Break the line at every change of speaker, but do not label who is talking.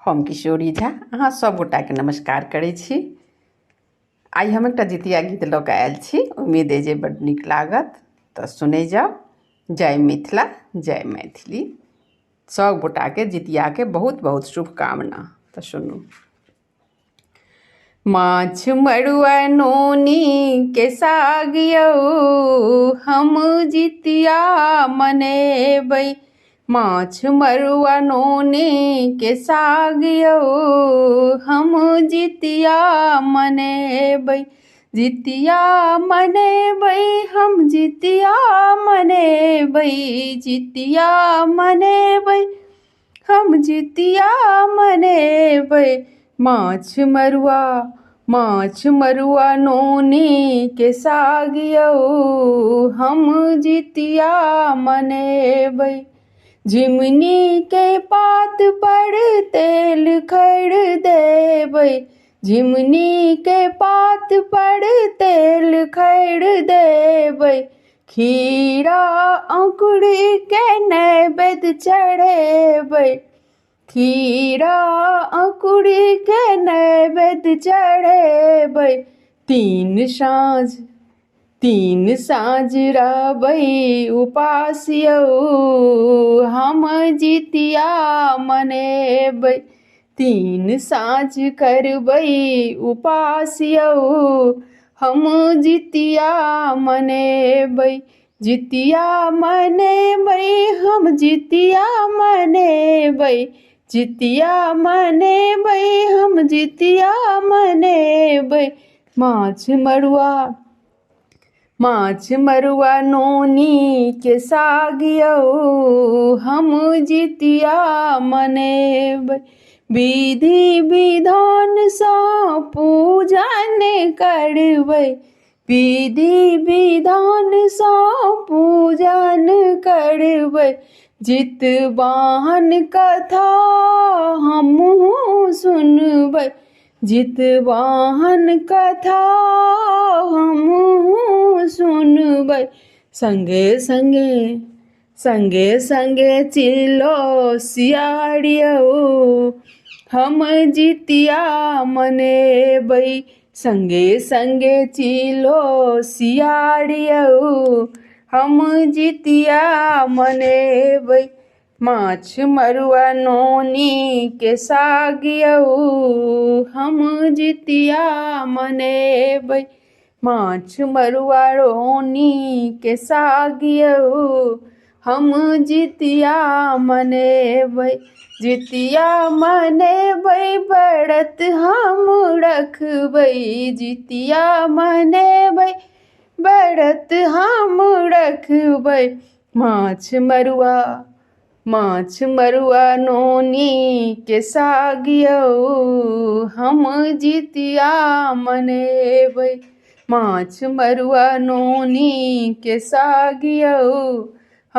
हम किशोरी झा अहाँ सब गोटा के नमस्कार करै छी। आई हम एकटा जितिया गीत लऽ कऽ आयल छी, उम्मीद अइ जे बड्ड नीक लागत, तऽ सुनै जाउ। जय मिथिला जय मैथिली। सब गोटा के जितिया के बहुत बहुत शुभकामना। तऽ सुनू। माछ मड़ुआ नोनी के साग यौ हम जितिया मनेबै। माछ मड़ुआ नोनी के साग यौ हम जितिया मनेबै। जितिया मनेबै हम जितिया मनेबै। जितिया मनेबै हम जितिया मनेबै। माछ मड़ुआ नोनी के साग यौ हम जितिया मनेबै। झिमनी के पात पर तेल खैर देबै। झिमनी के पात पर तेल खैर देबै। खीरा अंकुरी के नैवेद्य चढ़ेबै। खीरा अंकुरी के नैवेद्य चढ़ेबै। तीन साँझ रहबै उपास यौ हम जितिया मनेबै। तीन साँझ करबै उपास यौ हम जितिया मनेबै। जितिया मनेबै हम जितिया मनेबै। जितिया मनेबै हम जितिया मनेबै। माछ मड़ुआ नोनी के साग यौ हम जितिया मनेबै। विधि विधान सँ पूजन करबै। विधि विधान सँ पूजन करबै। जितवाहन कथा हमहूँ सुनबै। जितवाहन कथा हमहूँ सुनबै। संगे संगे चिल्लो सियार यौ हम जितिया मनेबै। संगे संगे चिल्लो सियार यौ हम जितिया मनेबै। माछ मड़ुआ नोनी के साग यौ हम जितिया मनेबै। माछ मड़ुआ नोनी के साग यौ हम जितिया मनेबै। जितिया मनेबै व्रत हम रखबै। जितिया मनेबै व्रत हम रखबै। माछ मड़ुआ नोनी के साग यौ हम जितिया मनेबै। माछ मड़ुआ नोनी के साग यौ